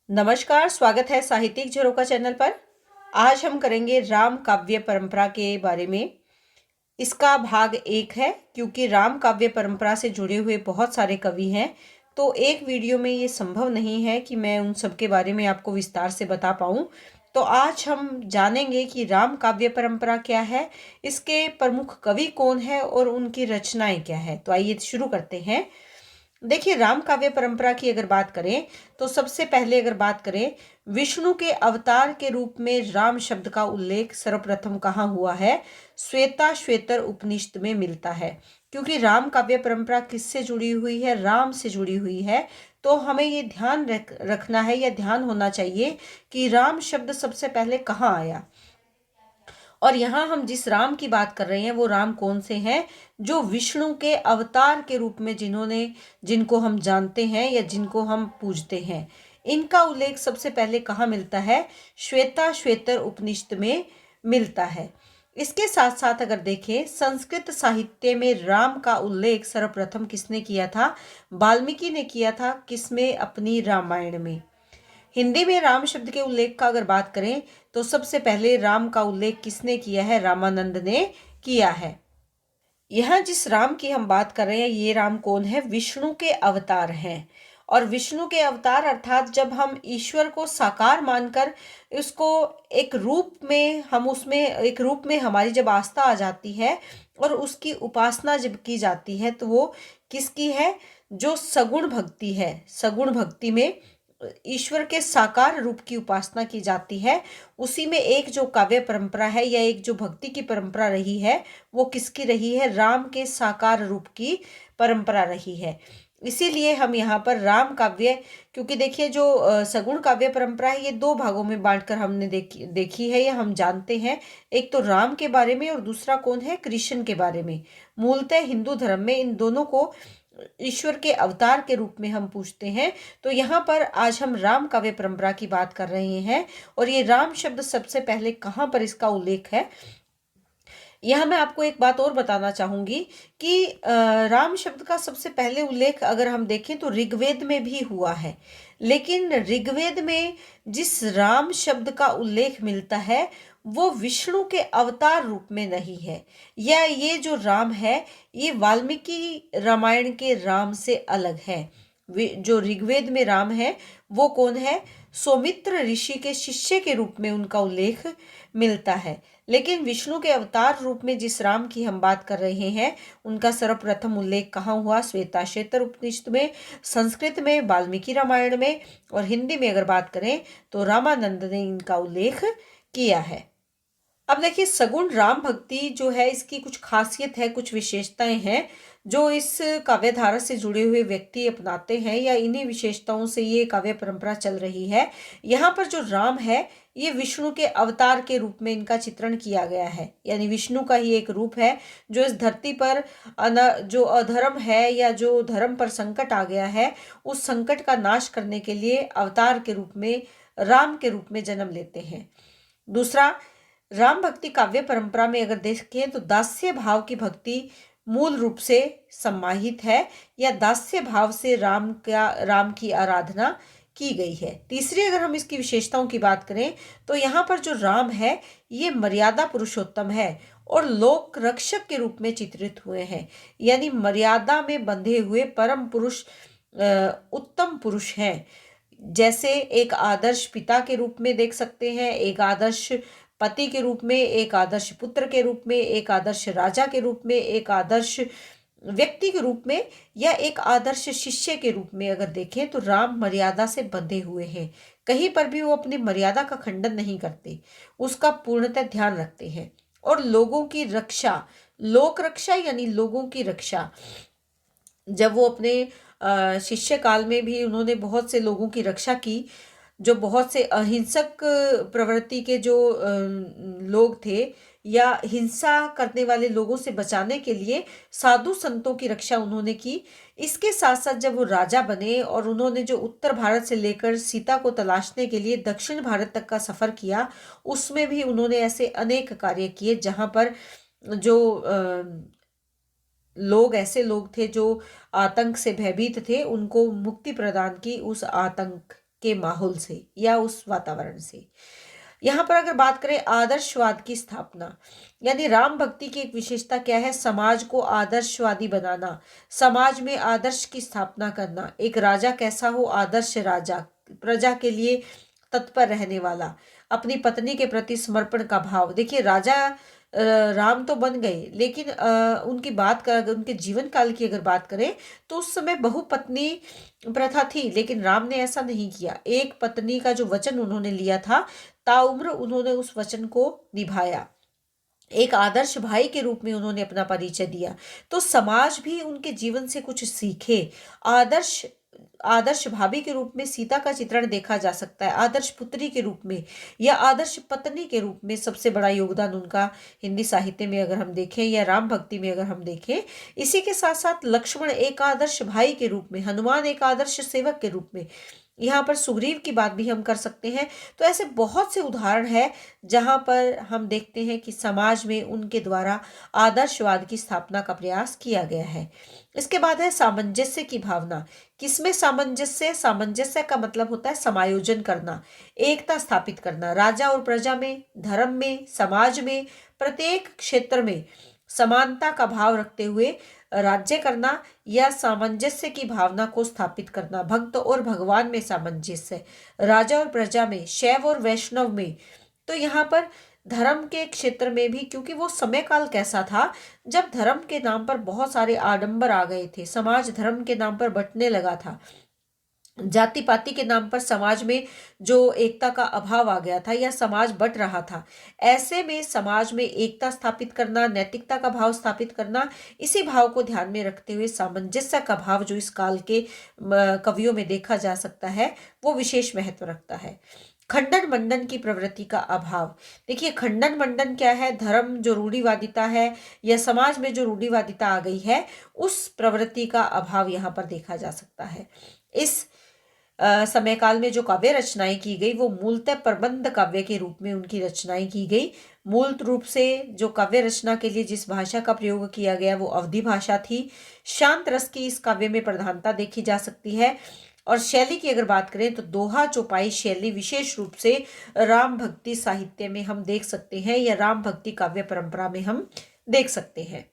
नमस्कार, स्वागत है साहित्यिक झरोखा चैनल पर। आज हम करेंगे राम काव्य परंपरा के बारे में। इसका भाग 1 है, क्योंकि राम काव्य परंपरा से जुड़े हुए बहुत सारे कवि हैं, तो एक वीडियो में ये संभव नहीं है कि मैं उन सब के बारे में आपको विस्तार से बता पाऊँ। तो आज हम जानेंगे कि राम काव्य परंपरा क्या है, इसके प्रमुख कवि कौन है और उनकी रचनाएं क्या है। तो आइए शुरू करते हैं। देखिए, राम काव्य परंपरा की अगर बात करें तो सबसे पहले अगर बात करें, विष्णु के अवतार के रूप में राम शब्द का उल्लेख सर्वप्रथम कहाँ हुआ है? श्वेता श्वेतर उपनिषद में मिलता है। क्योंकि राम काव्य परंपरा किससे जुड़ी हुई है? राम से जुड़ी हुई है। तो हमें ये ध्यान रखना है या ध्यान होना चाहिए कि राम शब्द सबसे पहले कहाँ आया। और यहाँ हम जिस राम की बात कर रहे हैं वो राम कौन से हैं? जो विष्णु के अवतार के रूप में जिनको हम जानते हैं या जिनको हम पूजते हैं, इनका उल्लेख सबसे पहले कहाँ मिलता है? श्वेता श्वेतर उपनिषद में मिलता है। इसके साथ साथ अगर देखें, संस्कृत साहित्य में राम का उल्लेख सर्वप्रथम किसने किया था? वाल्मीकि ने किया था। किसमें? अपनी रामायण में। हिंदी में राम शब्द के उल्लेख का अगर बात करें तो सबसे पहले राम का उल्लेख किसने किया है? रामानंद ने किया है। यहाँ जिस राम की हम बात कर रहे हैं, ये राम कौन है? विष्णु के अवतार हैं। और विष्णु के अवतार अर्थात जब हम ईश्वर को साकार मानकर उसको एक रूप में हमारी जब आस्था आ जाती है और उसकी उपासना जब की जाती है, तो वो किसकी है? जो सगुण भक्ति है। सगुण भक्ति में ईश्वर के साकार रूप की उपासना की जाती है। उसी में एक जो काव्य परंपरा है या एक जो भक्ति की परंपरा रही है, वो किसकी रही है? राम के साकार रूप की परंपरा रही है। इसीलिए हम यहाँ पर राम काव्य, क्योंकि देखिए जो सगुण काव्य परंपरा है, ये दो भागों में बांटकर हमने देखी है या हम जानते हैं। एक तो राम के बारे में और दूसरा कौन है? कृष्ण के बारे में। मूलतः हिंदू धर्म में इन दोनों को ईश्वर के अवतार के रूप में हम पूछते हैं। तो यहाँ पर आज हम राम काव्य परंपरा की बात कर रहे हैं। और ये राम शब्द सबसे पहले कहाँ पर इसका उल्लेख है? यहाँ मैं आपको एक बात और बताना चाहूंगी कि राम शब्द का सबसे पहले उल्लेख अगर हम देखें तो ऋग्वेद में भी हुआ है। लेकिन ऋग्वेद में जिस राम शब्द का उल्लेख मिलता है वो विष्णु के अवतार रूप में नहीं है, या ये जो राम है ये वाल्मीकि रामायण के राम से अलग है। जो ऋग्वेद में राम है वो कौन है? सौमित्र ऋषि के शिष्य के रूप में उनका उल्लेख मिलता है। लेकिन विष्णु के अवतार रूप में जिस राम की हम बात कर रहे हैं, उनका सर्वप्रथम उल्लेख कहाँ हुआ? श्वेताश्वेतर उपनिषद में, संस्कृत में वाल्मीकि रामायण में, और हिंदी में अगर बात करें तो रामानंद ने इनका उल्लेख किया है। अब देखिए, सगुण राम भक्ति जो है इसकी कुछ खासियत है, कुछ विशेषताएं हैं जो इस काव्य धारा से जुड़े हुए व्यक्ति अपनाते हैं, या इन्हीं विशेषताओं से ये काव्य परंपरा चल रही है। यहाँ पर जो राम है ये विष्णु के अवतार के रूप में इनका चित्रण किया गया है, यानी विष्णु का ही एक रूप है जो इस धरती पर जो अधर्म है या जो धर्म पर संकट आ गया है, उस संकट का नाश करने के लिए अवतार के रूप में, राम के रूप में जन्म लेते हैं। दूसरा, राम भक्ति काव्य परंपरा में अगर देखें तो दास्य भाव की भक्ति मूल रूप से सम्माहित है, या दास्य भाव से राम की आराधना की गई है। तीसरी, अगर हम इसकी विशेषताओं की बात करें तो यहाँ पर जो राम है ये मर्यादा पुरुषोत्तम है और लोक रक्षक के रूप में चित्रित हुए हैं, यानी मर्यादा में बंधे हुए परम पुरुष, उत्तम पुरुष हैं। जैसे एक आदर्श पिता के रूप में देख सकते हैं, एक आदर्श पति के रूप में, एक आदर्श पुत्र के रूप में, एक आदर्श राजा के रूप में, एक आदर्श व्यक्ति के रूप में, या एक आदर्श शिष्य के रूप में अगर देखें तो राम मर्यादा से बंधे हुए हैं। कहीं पर भी वो अपनी मर्यादा का खंडन नहीं करते, उसका पूर्णतः ध्यान रखते हैं। और लोगों की रक्षा, लोक रक्षा यानी लोगों की रक्षा, जब वो अपने शिष्य काल में भी उन्होंने बहुत से लोगों की रक्षा की। जो बहुत से अहिंसक प्रवृत्ति के जो लोग थे या हिंसा करने वाले लोगों से बचाने के लिए साधु संतों की रक्षा उन्होंने की। इसके साथ साथ जब वो राजा बने और उन्होंने जो उत्तर भारत से लेकर सीता को तलाशने के लिए दक्षिण भारत तक का सफर किया, उसमें भी उन्होंने ऐसे अनेक कार्य किए जहां पर जो ऐसे लोग थे जो आतंक से भयभीत थे, उनको मुक्ति प्रदान की उस आतंक के माहौल से या उस वातावरण से। यहाँ पर अगर बात करें आदर्शवाद की स्थापना, यानी राम भक्ति की एक विशेषता क्या है? समाज को आदर्शवादी बनाना, समाज में आदर्श की स्थापना करना। एक राजा कैसा हो? आदर्श राजा, प्रजा के लिए तत्पर रहने वाला, अपनी पत्नी के प्रति समर्पण का भाव। देखिए राजा राम तो बन गए, लेकिन उनकी बात कर, उनके जीवन काल की अगर बात करें तो उस समय बहुपत्नी प्रथा थी, लेकिन राम ने ऐसा नहीं किया। एक पत्नी का जो वचन उन्होंने लिया था, ताउम्र उन्होंने उस वचन को निभाया। एक आदर्श भाई के रूप में उन्होंने अपना परिचय दिया। तो समाज भी उनके जीवन से कुछ सीखे। आदर्श आदर्श भाभी के रूप में सीता का चित्रण देखा जा सकता है, आदर्श पुत्री के रूप में या आदर्श पत्नी के रूप में। सबसे बड़ा योगदान उनका हिंदी साहित्य में अगर हम देखें या राम भक्ति में अगर हम देखें। इसी के साथ साथ लक्ष्मण एक आदर्श भाई के रूप में, हनुमान एक आदर्श सेवक के रूप में, यहाँ पर सुग्रीव की बात भी हम कर सकते हैं। तो ऐसे बहुत से उदाहरण है जहां पर हम देखते हैं कि समाज में उनके द्वारा आदर्शवाद की स्थापना का प्रयास किया गया है। इसके बाद है सामंजस्य की भावना। किसमें सामंजस्य? सामंजस्य का मतलब होता है समायोजन करना, एकता स्थापित करना। राजा और प्रजा में, धर्म में, समाज में, प्रत्येक क्षेत्र में समानता का भाव रखते हुए राज्य करना या सामंजस्य की भावना को स्थापित करना। भक्त और भगवान में सामंजस्य, राजा और प्रजा में, शैव और वैष्णव में। तो यहाँ पर धर्म के क्षेत्र में भी, क्योंकि वो समय काल कैसा था जब धर्म के नाम पर बहुत सारे आडंबर आ गए थे, समाज धर्म के नाम पर बंटने लगा था, जाति पाति के नाम पर समाज में जो एकता का अभाव आ गया था या समाज बट रहा था। ऐसे में समाज में एकता स्थापित करना, नैतिकता का भाव स्थापित करना, इसी भाव को ध्यान में रखते हुए सामंजस्य का भाव जो इस काल के कवियों में देखा जा सकता है, वो विशेष महत्व रखता है। खंडन मंडन की प्रवृत्ति का अभाव। देखिए खंडन मंडन क्या है? धर्म जो रूढ़िवादिता है या समाज में जो रूढ़िवादिता आ गई है, उस प्रवृत्ति का अभाव यहाँ पर देखा जा सकता है। इस समय काल में जो काव्य रचनाएं की गई वो मूलतः प्रबंध काव्य के रूप में उनकी रचनाएं की गई। मूल रूप से जो काव्य रचना के लिए जिस भाषा का प्रयोग किया गया वो अवधी भाषा थी। शांत रस की इस काव्य में प्रधानता देखी जा सकती है। और शैली की अगर बात करें तो दोहा चौपाई शैली विशेष रूप से राम भक्ति साहित्य में हम देख सकते हैं या राम भक्ति काव्य परंपरा में हम देख सकते हैं।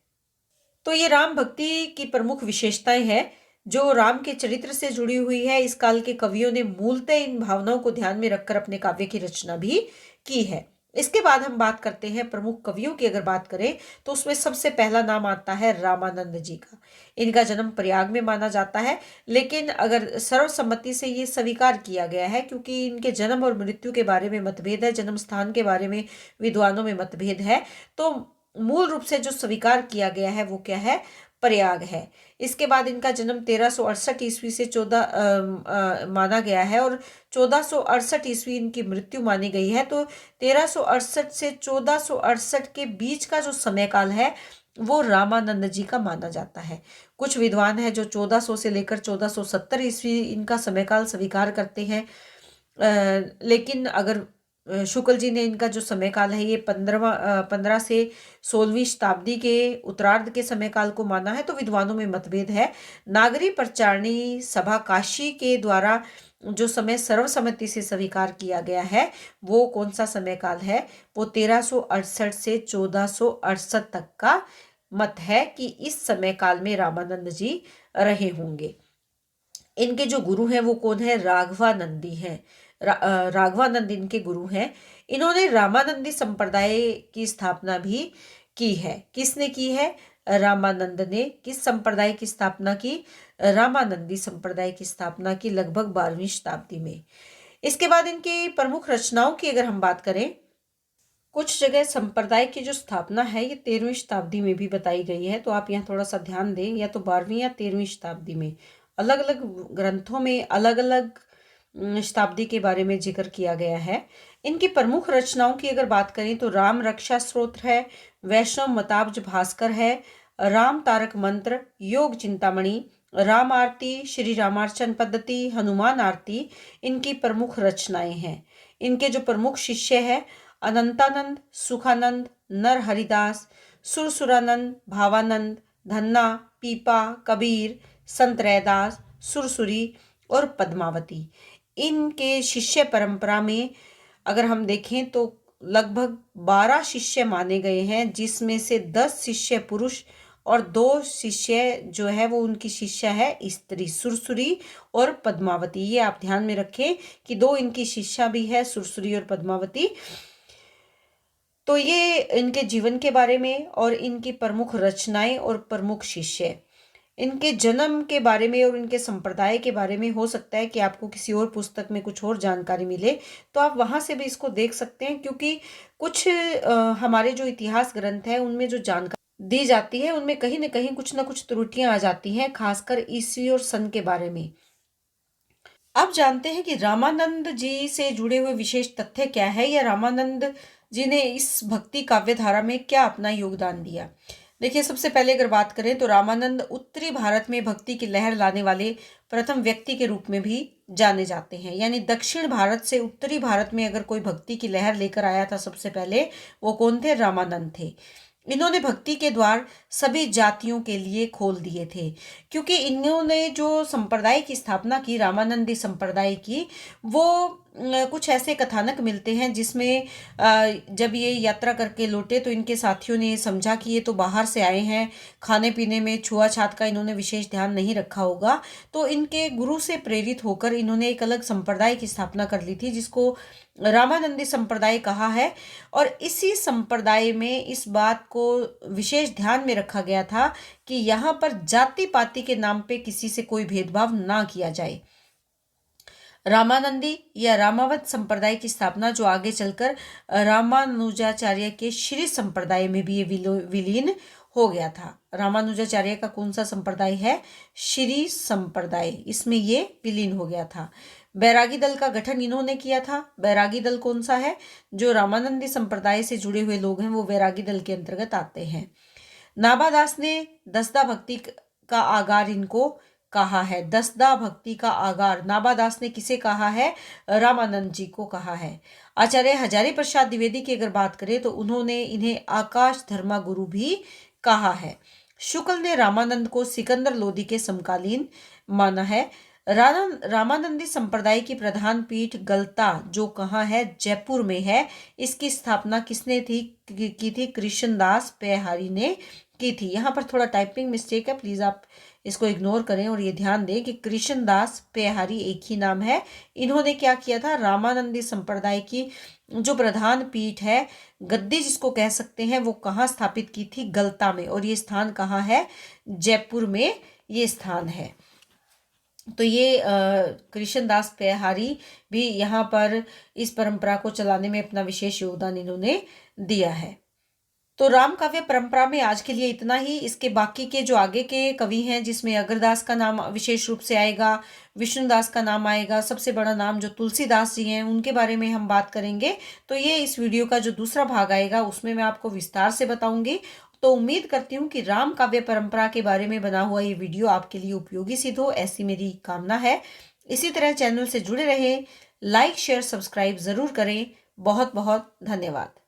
तो ये राम भक्ति की प्रमुख विशेषताएं हैं जो राम के चरित्र से जुड़ी हुई है। इस काल के कवियों ने मूलतः इन भावनाओं को ध्यान में रखकर अपने काव्य की रचना भी की है। इसके बाद हम बात करते हैं प्रमुख कवियों की। अगर बात करें तो उसमें सबसे पहला नाम आता है रामानंद जी का। इनका जन्म प्रयाग में माना जाता है, लेकिन अगर सर्वसम्मति से ये स्वीकार किया गया है क्योंकि इनके जन्म और मृत्यु के बारे में मतभेद है, जन्म स्थान के बारे में विद्वानों में मतभेद है, तो मूल रूप से जो स्वीकार किया गया है वो क्या है? प्रयाग है। इसके बाद इनका जन्म 1368 ईस्वी से 14 माना गया है और 1468 ईस्वी इनकी मृत्यु मानी गई है। तो 1368 से 1468 के बीच का जो समय काल है वो रामानंद जी का माना जाता है। कुछ विद्वान है जो 1400 से लेकर 1470 ईस्वी इनका समय काल स्वीकार करते हैं, लेकिन अगर शुक्ल जी ने इनका जो समय काल है ये 15 से 16वीं शताब्दी के उत्तरार्ध के समय काल को माना है, तो विद्वानों में मतभेद है। नागरी प्रचारणी सभा काशी के द्वारा जो समय सर्वसम्मति से स्वीकार किया गया है वो कौन सा समय काल है? वो 1368 से 1468 तक का मत है कि इस समय काल में रामानंद जी रहे होंगे। इनके जो गुरु हैं वो कौन है? राघवानंदी हैं। राघवानंद इनके गुरु हैं। इन्होंने रामानंदी संप्रदाय की स्थापना भी की है। किसने की है? रामानंद ने। किस संप्रदाय की स्थापना की? रामानंदी संप्रदाय की स्थापना की, लगभग 12वीं शताब्दी में। इसके बाद इनकी प्रमुख रचनाओं की अगर हम बात करें, कुछ जगह संप्रदाय की जो स्थापना है ये 13वीं शताब्दी में भी बताई गई है, तो आप यहाँ थोड़ा सा ध्यान दें, या तो 12वीं या 13वीं शताब्दी में। अलग अलग ग्रंथों में अलग अलग शताब्दी के बारे में जिक्र किया गया है। इनकी प्रमुख रचनाओं की अगर बात करें तो राम रक्षा स्तोत्र है, वैष्णव मताब्ज भास्कर है, राम तारक मंत्र, योग चिंतामणि, राम आरती, श्री रामार्चन पद्धति, हनुमान आरती इनकी प्रमुख रचनाएं हैं। इनके जो प्रमुख शिष्य है अनंतानंद, सुखानंद, नर हरिदास, सुरसुरानंद, भावानंद, धन्ना, पीपा, कबीर, संत रैदास, सुरसुरी और पद्मावती। इनके शिष्य परंपरा में अगर हम देखें तो लगभग 12 शिष्य माने गए हैं, जिसमें से 10 शिष्य पुरुष और 2 शिष्य जो है वो उनकी शिष्य है स्त्री, सुरसुरी और पद्मावती। ये आप ध्यान में रखें कि 2 इनकी शिष्या भी है, सुरसुरी और पद्मावती। तो ये इनके जीवन के बारे में और इनकी प्रमुख रचनाएं और प्रमुख शिष्य, इनके जन्म के बारे में और इनके संप्रदाय के बारे में हो सकता है कि आपको किसी और पुस्तक में कुछ और जानकारी मिले, तो आप वहां से भी इसको देख सकते हैं। क्योंकि कुछ हमारे जो इतिहास ग्रंथ है उनमें जो जानकारी दी जाती है उनमें कहीं ना कुछ त्रुटियां आ जाती हैं, खासकर ईस्वी और सन के बारे में। अब जानते हैं कि रामानंद जी से जुड़े हुए विशेष तथ्य क्या है, या रामानंद जी ने इस भक्ति काव्य धारा में क्या अपना योगदान दिया। देखिए, सबसे पहले अगर बात करें तो रामानंद उत्तरी भारत में भक्ति की लहर लाने वाले प्रथम व्यक्ति के रूप में भी जाने जाते हैं। यानी दक्षिण भारत से उत्तरी भारत में अगर कोई भक्ति की लहर लेकर आया था सबसे पहले, वो कौन थे? रामानंद थे। इन्होंने भक्ति के द्वार सभी जातियों के लिए खोल दिए थे, क्योंकि इन्होंने जो संप्रदाय की स्थापना की, रामानंदी संप्रदाय की, वो कुछ ऐसे कथानक मिलते हैं जिसमें जब ये यात्रा करके लौटे तो इनके साथियों ने समझा कि ये तो बाहर से आए हैं, खाने पीने में छुआछात का इन्होंने विशेष ध्यान नहीं रखा होगा। तो इनके गुरु से प्रेरित होकर इन्होंने एक अलग संप्रदाय की स्थापना कर ली थी, जिसको रामानंदी संप्रदाय कहा है। और इसी संप्रदाय में इस बात को विशेष ध्यान में रखा गया था कि यहाँ पर जाति पाति के नाम पे किसी से कोई भेदभाव ना किया जाए। रामानंदी या रामावत संप्रदाय की स्थापना जो आगे चलकर रामानुजाचार्य के श्री संप्रदाय में भी ये विलीन हो गया था। रामानुजाचार्य का कौन सा संप्रदाय है? श्री संप्रदाय, इसमें ये विलीन हो गया था। बैरागी दल का गठन इन्होंने किया था। बैरागी दल कौन सा है? जो रामानंदी संप्रदाय से जुड़े हुए लोग हैं वो बैरागी दल के अंतर्गत आते हैं। नाभादास ने दसदा भक्ति का आगार इनको कहा है। दसदा भक्ति का आगार नाभादास ने किसे कहा है? रामानंद जी को कहा है। आचार्य हजारी प्रसाद द्विवेदी की अगर बात करें तो उन्होंने इन्हें आकाश धर्मा गुरु भी कहा है। शुक्ल ने रामानंद को सिकंदर लोदी के समकालीन माना है। रामानंदी संप्रदाय की प्रधान पीठ गलता जो कहाँ है? जयपुर में है। इसकी स्थापना किसने की थी? कृष्णदास पेहारी ने की थी। यहाँ पर थोड़ा टाइपिंग मिस्टेक है, प्लीज आप इसको इग्नोर करें और ये ध्यान दें कि कृष्णदास पेहारी एक ही नाम है। इन्होंने क्या किया था? रामानंदी संप्रदाय की जो प्रधान पीठ है, गद्दी जिसको कह सकते हैं, वो कहाँ स्थापित की थी? गलता में। और ये स्थान कहाँ है? जयपुर में ये स्थान है। तो ये कृष्णदास पेहारी भी यहाँ पर इस परंपरा को चलाने में अपना विशेष योगदान इन्होंने दिया है। तो राम काव्य परंपरा में आज के लिए इतना ही। इसके बाकी के जो आगे के कवि हैं, जिसमें अगरदास का नाम विशेष रूप से आएगा, विष्णुदास का नाम आएगा, सबसे बड़ा नाम जो तुलसीदास जी हैं उनके बारे में हम बात करेंगे। तो ये इस वीडियो का जो दूसरा भाग आएगा उसमें मैं आपको विस्तार से बताऊंगी। तो उम्मीद करती हूँ कि राम काव्य परंपरा के बारे में बना हुआ ये वीडियो आपके लिए उपयोगी सिद्ध हो, ऐसी मेरी कामना है। इसी तरह चैनल से जुड़े रहें, लाइक शेयर सब्सक्राइब जरूर करें। बहुत बहुत धन्यवाद।